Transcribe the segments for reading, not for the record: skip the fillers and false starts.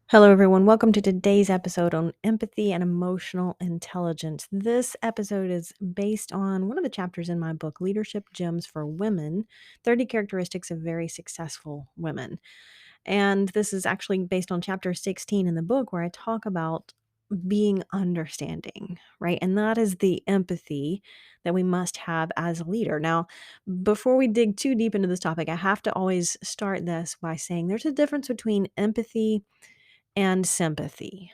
Hello, everyone. Welcome to today's episode on empathy and emotional intelligence. This episode is based on one of the chapters in my book, Leadership Gems for Women 30 Characteristics of Very Successful Women. And this is actually based on chapter 16 in the book, where I talk about being understanding, right? And that is the empathy that we must have as a leader. Now, before we dig too deep into this topic, I have to always start this by saying there's a difference between empathy and sympathy.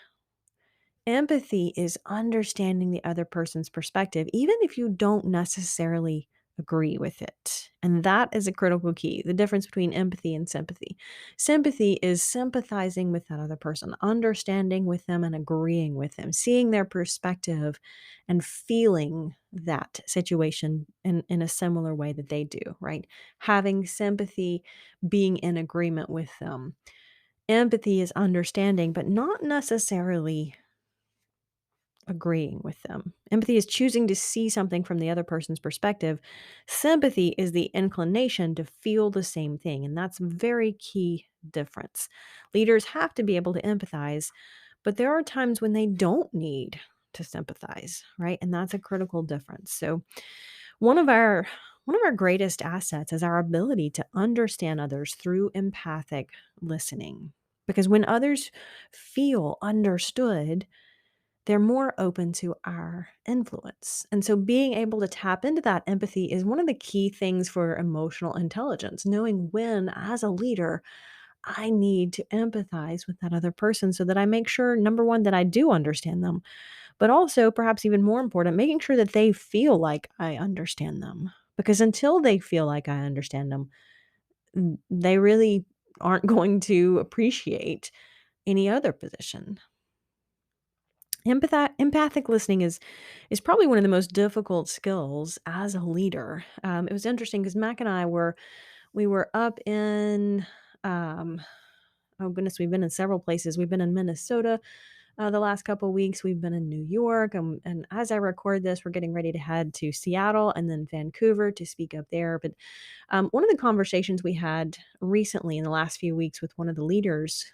Empathy is understanding the other person's perspective, even if you don't necessarily agree with it. And that is a critical key, the difference between empathy and sympathy. Sympathy is sympathizing with that other person, understanding with them and agreeing with them, seeing their perspective and feeling that situation in a similar way that they do, right? Having sympathy, being in agreement with them. Empathy is understanding, but not necessarily agreeing with them. Empathy is choosing to see something from the other person's perspective. Sympathy is the inclination to feel the same thing, and that's a very key difference. Leaders have to be able to empathize, but there are times when they don't need to sympathize, right? And that's a critical difference. So, one of our one of our greatest assets is our ability to understand others through empathic listening. Because when others feel understood, they're more open to our influence. And so being able to tap into that empathy is one of the key things for emotional intelligence, knowing when, as a leader, I need to empathize with that other person so that I make sure, number one, that I do understand them, but also, perhaps even more important, making sure that they feel like I understand them. Because until they feel like I understand them, they really aren't going to appreciate any other position. Empathic listening is probably one of the most difficult skills as a leader. It was interesting because Mac and I we were up in um, oh goodness, we've been in several places. We've been in Minnesota the last couple of weeks. We've been in New York, and as I record this, we're getting ready to head to Seattle and then Vancouver to speak up there. But one of the conversations we had recently in the last few weeks with one of the leaders,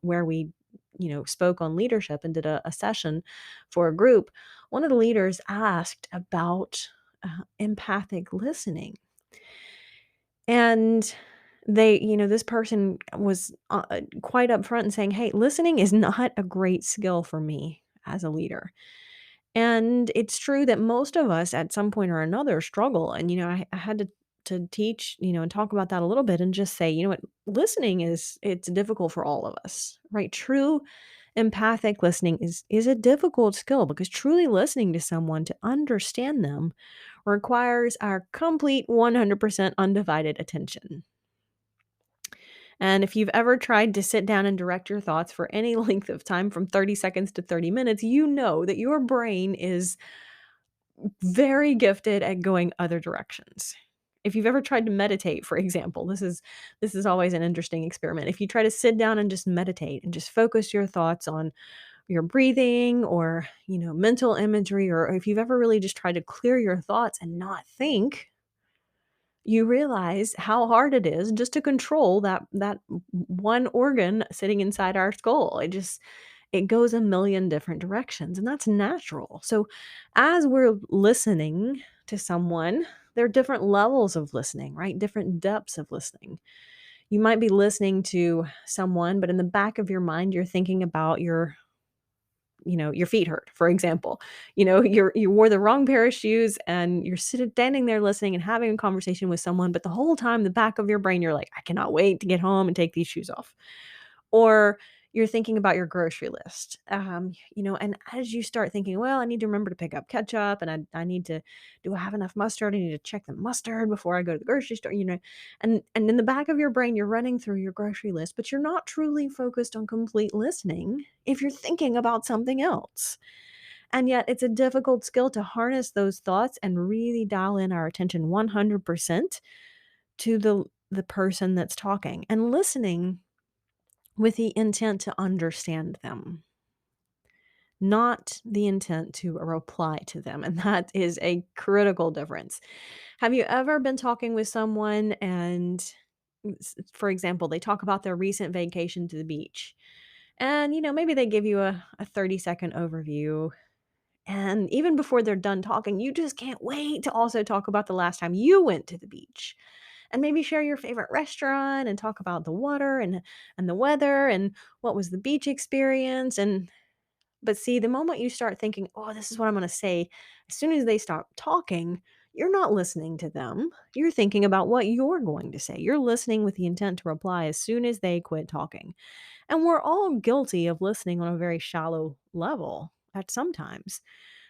where we, spoke on leadership and did a session for a group, one of the leaders asked about empathic listening. And this person was quite upfront and saying, "Hey, listening is not a great skill for me as a leader." And it's true that most of us at some point or another struggle. And, I had to teach, and talk about that a little bit and just say, what, listening it's difficult for all of us, right? True empathic listening is a difficult skill because truly listening to someone to understand them requires our complete 100% undivided attention. And if you've ever tried to sit down and direct your thoughts for any length of time from 30 seconds to 30 minutes, you know that your brain is very gifted at going other directions. If you've ever tried to meditate, for example, this is always an interesting experiment. If you try to sit down and just meditate and just focus your thoughts on your breathing or, mental imagery, or if you've ever really just tried to clear your thoughts and not think, you realize how hard it is just to control that one organ sitting inside our skull. It goes a million different directions, and that's natural. So as we're listening to someone, there are different levels of listening, right? Different depths of listening. You might be listening to someone, but in the back of your mind, you're thinking about your feet hurt, for example. You wore the wrong pair of shoes and you're standing there listening and having a conversation with someone, but the whole time, the back of your brain, you're like, I cannot wait to get home and take these shoes off. Or you're thinking about your grocery list. And as you start thinking, well, I need to remember to pick up ketchup, and I need to, do I have enough mustard? I need to check the mustard before I go to the grocery store, and in the back of your brain, you're running through your grocery list, but you're not truly focused on complete listening if you're thinking about something else. And yet it's a difficult skill to harness those thoughts and really dial in our attention 100% to the person that's talking and listening with the intent to understand them, not the intent to reply to them. And that is a critical difference. Have you ever been talking with someone and, for example, they talk about their recent vacation to the beach? And, maybe they give you a 30-second overview. And even before they're done talking, you just can't wait to also talk about the last time you went to the beach and maybe share your favorite restaurant and talk about the water and the weather and what was the beach experience. And but see, the moment you start thinking, "Oh, this is what I'm gonna say," as soon as they stop talking, you're not listening to them. You're thinking about what you're going to say. You're listening with the intent to reply as soon as they quit talking. And we're all guilty of listening on a very shallow level at sometimes.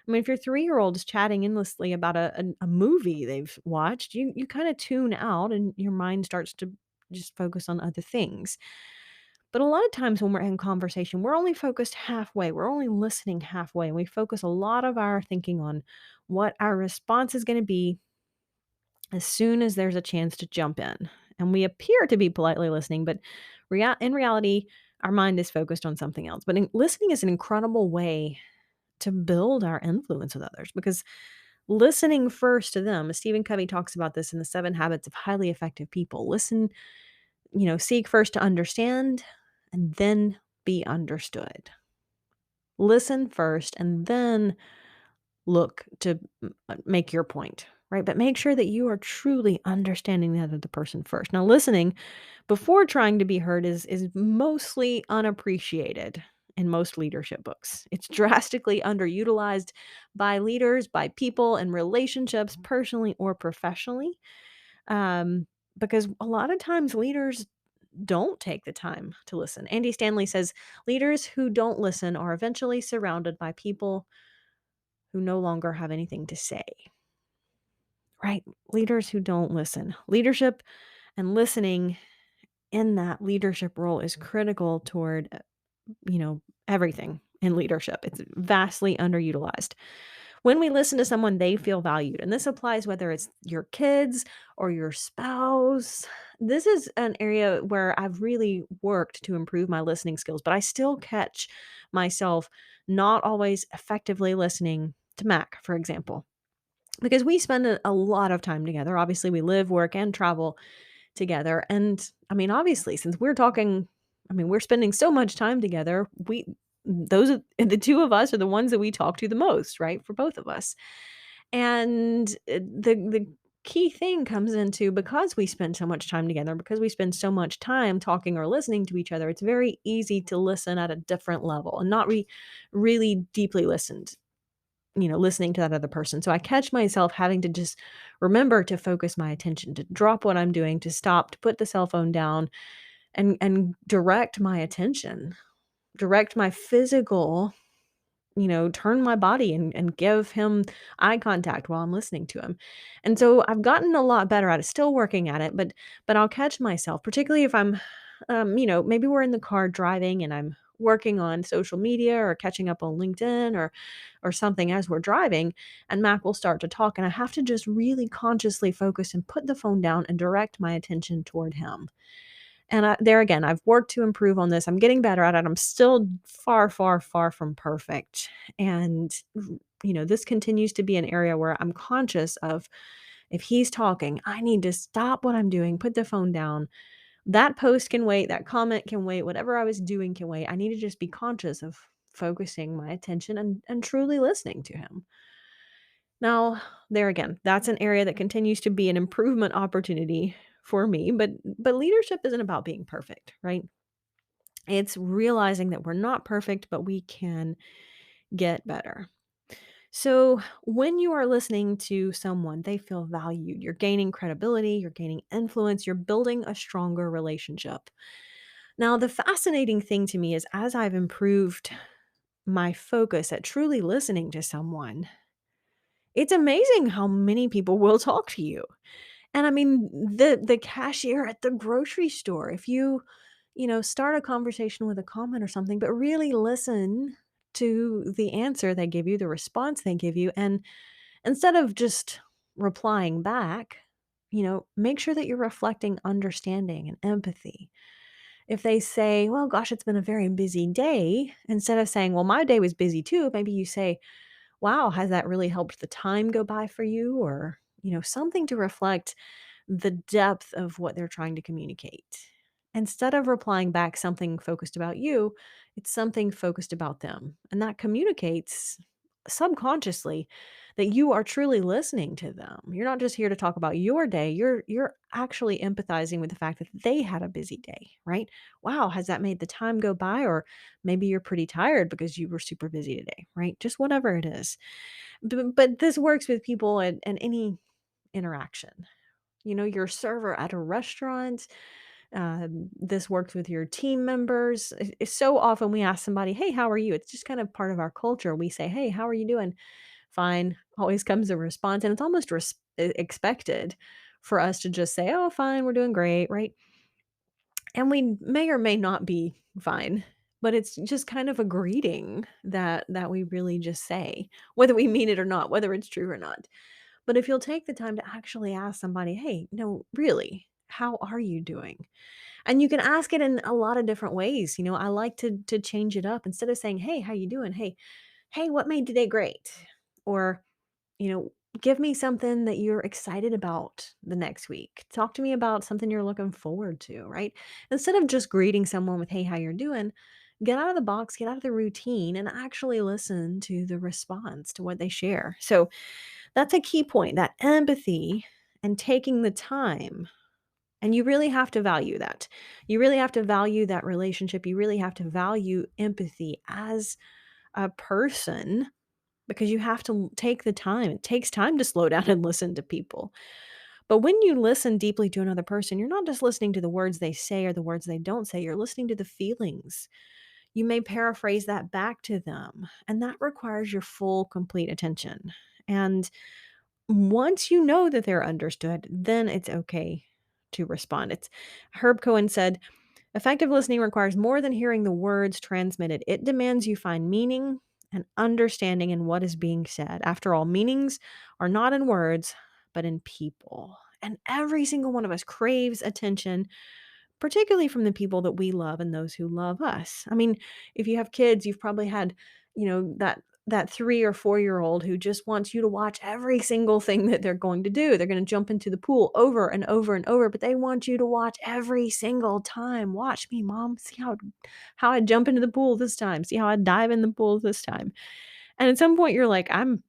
I mean, if your 3-year-old is chatting endlessly about a movie they've watched, you kind of tune out and your mind starts to just focus on other things. But a lot of times when we're in conversation, we're only focused halfway. We're only listening halfway. And we focus a lot of our thinking on what our response is going to be as soon as there's a chance to jump in. And we appear to be politely listening, but in reality, our mind is focused on something else. But listening is an incredible way to build our influence with others because listening first to them, Stephen Covey talks about this in the 7 Habits of Highly Effective People. Listen, seek first to understand and then be understood. Listen first and then look to make your point, right? But make sure that you are truly understanding the other person first. Now, listening before trying to be heard is mostly unappreciated in most leadership books. It's drastically underutilized by leaders, by people in relationships, personally or professionally, um, because a lot of times leaders don't take the time to listen. Andy Stanley says leaders who don't listen are eventually surrounded by people who no longer have anything to say, right? Leaders who don't listen. Leadership and listening in that leadership role is critical toward, everything in leadership. It's vastly underutilized. When we listen to someone, they feel valued. And this applies whether it's your kids or your spouse. This is an area where I've really worked to improve my listening skills, but I still catch myself not always effectively listening to Mac, for example, because we spend a lot of time together. Obviously, we live, work, and travel together. And I mean, obviously, since we're talking, I mean, we're spending so much time together, those are the two of us are the ones that we talk to the most, right? For both of us. And the key thing comes into because we spend so much time together, because we spend so much time talking or listening to each other, it's very easy to listen at a different level and not really deeply listening to that other person. So I catch myself having to just remember to focus my attention, to drop what I'm doing, to stop, to put the cell phone down and direct my attention, direct my physical, turn my body and give him eye contact while I'm listening to him. And so I've gotten a lot better at it, still working at it, but I'll catch myself, particularly if I'm maybe we're in the car driving and I'm working on social media or catching up on LinkedIn or something as we're driving, and Mac will start to talk and I have to just really consciously focus and put the phone down and direct my attention toward him. And there again, I've worked to improve on this. I'm getting better at it. I'm still far, far, far from perfect. And, this continues to be an area where I'm conscious of if he's talking, I need to stop what I'm doing, put the phone down. That post can wait, that comment can wait, whatever I was doing can wait. I need to just be conscious of focusing my attention and truly listening to him. Now, there again, that's an area that continues to be an improvement opportunity for me, but leadership isn't about being perfect, right? It's realizing that we're not perfect, but we can get better. So, when you are listening to someone, they feel valued. You're gaining credibility, you're gaining influence, you're building a stronger relationship. Now, the fascinating thing to me is as I've improved my focus at truly listening to someone, it's amazing how many people will talk to you. And I mean, the cashier at the grocery store, if you start a conversation with a comment or something, but really listen to the answer they give you, the response they give you, and instead of just replying back, make sure that you're reflecting understanding and empathy. If they say, "Well, gosh, it's been a very busy day," instead of saying, "Well, my day was busy too," maybe you say, "Wow, has that really helped the time go by for you?" Or, something to reflect the depth of what they're trying to communicate. Instead of replying back something focused about you, it's something focused about them. And that communicates subconsciously that you are truly listening to them. You're not just here to talk about your day. You're actually empathizing with the fact that they had a busy day, right? Wow, has that made the time go by? Or maybe you're pretty tired because you were super busy today, right? Just whatever it is. But this works with people at any interaction. Your server at a restaurant, this works with your team members. So often we ask somebody, "Hey, how are you?" It's just kind of part of our culture. We say, "Hey, how are you doing?" "Fine." Always comes a response, and it's almost expected for us to just say, "Oh, fine, we're doing great," right? And we may or may not be fine, but it's just kind of a greeting that we really just say, whether we mean it or not, whether it's true or not. But if you'll take the time to actually ask somebody, "Hey, no, really, how are you doing?" And you can ask it in a lot of different ways. I like to change it up. Instead of saying, "Hey, how you doing?" "Hey, what made today great?" Or, you know, "Give me something that you're excited about the next week. Talk to me about something you're looking forward to," right? Instead of just greeting someone with, "Hey, how you're doing?" Get out of the box, get out of the routine, and actually listen to the response to what they share. So that's a key point, that empathy and taking the time. And you really have to value that. You really have to value that relationship. You really have to value empathy as a person, because you have to take the time. It takes time to slow down and listen to people. But when you listen deeply to another person, you're not just listening to the words they say or the words they don't say, you're listening to the feelings. You may paraphrase that back to them, and that requires your full, complete attention. And once you know that they're understood, then it's okay to respond. It's Herb Cohen said, "Effective listening requires more than hearing the words transmitted. It demands you find meaning and understanding in what is being said. After all, meanings are not in words, but in people." And every single one of us craves attention, particularly from the people that we love and those who love us. I mean, if you have kids, you've probably had, that 3 or 4-year-old who just wants you to watch every single thing that they're going to do. They're going to jump into the pool over and over and over, but they want you to watch every single time. "Watch me, mom. See how I jump into the pool this time. See how I dive in the pool this time." And at some point you're like, I'm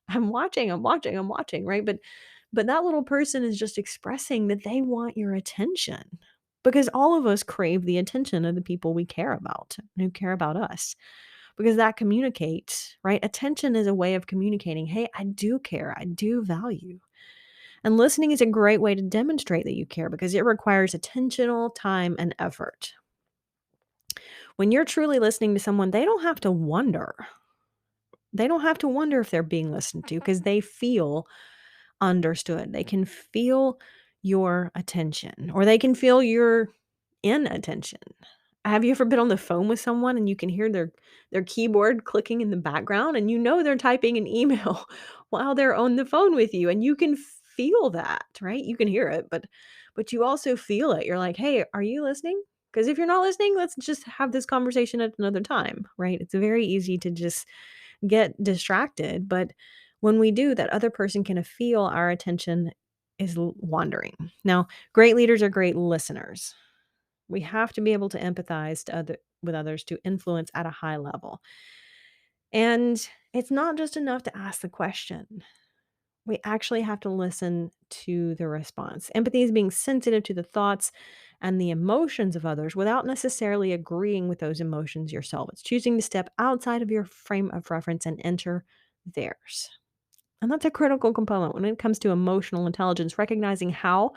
watching, I'm watching, right? But that little person is just expressing that they want your attention, because all of us crave the attention of the people we care about, who care about us, because that communicates, right? Attention is a way of communicating, "Hey, I do care. I do value." And listening is a great way to demonstrate that you care, because it requires attentional time and effort. When you're truly listening to someone, they don't have to wonder. They don't have to wonder if they're being listened to, because they feel understood. They can feel your attention, or they can feel your inattention. Have you ever been on the phone with someone and you can hear their keyboard clicking in the background, and they're typing an email while they're on the phone with you, and you can feel that, right? You can hear it, but you also feel it. You're like, "Hey, are you listening? Because if you're not listening, let's just have this conversation at another time," right? It's very easy to just get distracted, but when we do, that other person can feel our attention is wandering. Now, great leaders are great listeners. We have to be able to empathize with others to influence at a high level. And it's not just enough to ask the question. We actually have to listen to the response. Empathy is being sensitive to the thoughts and the emotions of others without necessarily agreeing with those emotions yourself. It's choosing to step outside of your frame of reference and enter theirs. And that's a critical component when it comes to emotional intelligence. Recognizing how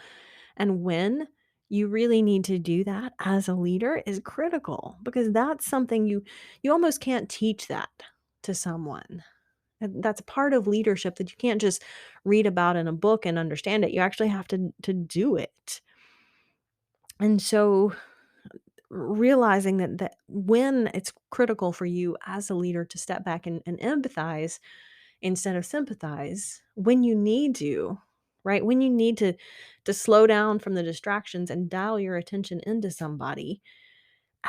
and when you really need to do that as a leader is critical, because that's something you almost can't teach that to someone. And that's part of leadership that you can't just read about in a book and understand it. You actually have to do it. And so realizing that when it's critical for you as a leader to step back and empathize instead of sympathize, when you need to, right? When you need to slow down from the distractions and dial your attention into somebody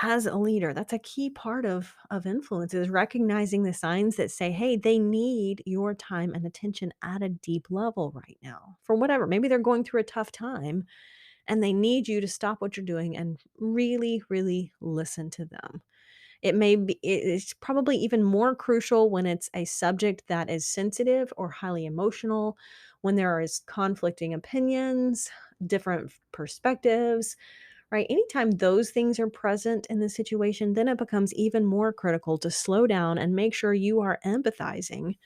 as a leader. That's a key part of influence, is recognizing the signs that say, "Hey, they need your time and attention at a deep level right now." For whatever, maybe they're going through a tough time, and they need you to stop what you're doing and really, really listen to them. It's probably even more crucial when it's a subject that is sensitive or highly emotional, when there is conflicting opinions, different perspectives, right? Anytime those things are present in the situation, then it becomes even more critical to slow down and make sure you are empathizing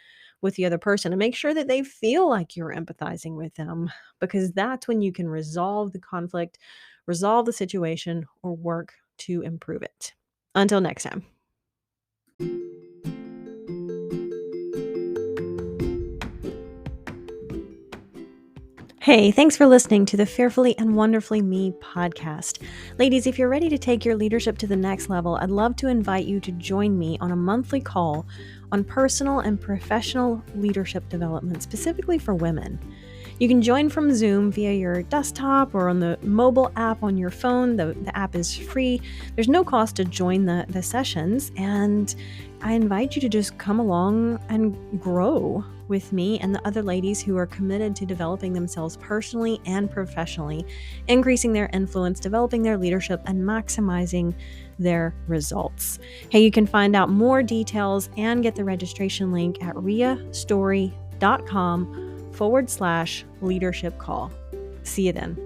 with the other person and make sure that they feel like you're empathizing with them, because that's when you can resolve the conflict, resolve the situation, or work to improve it. Until next time. Hey, thanks for listening to the Fearfully and Wonderfully Me podcast. Ladies, if you're ready to take your leadership to the next level, I'd love to invite you to join me on a monthly call on personal and professional leadership development, specifically for women. You can join from Zoom via your desktop or on the mobile app on your phone. The app is free. There's no cost to join the sessions, and I invite you to just come along and grow with me and the other ladies who are committed to developing themselves personally and professionally, increasing their influence, developing their leadership, and maximizing their results. Hey, you can find out more details and get the registration link at riastory.com/leadership call. See you then.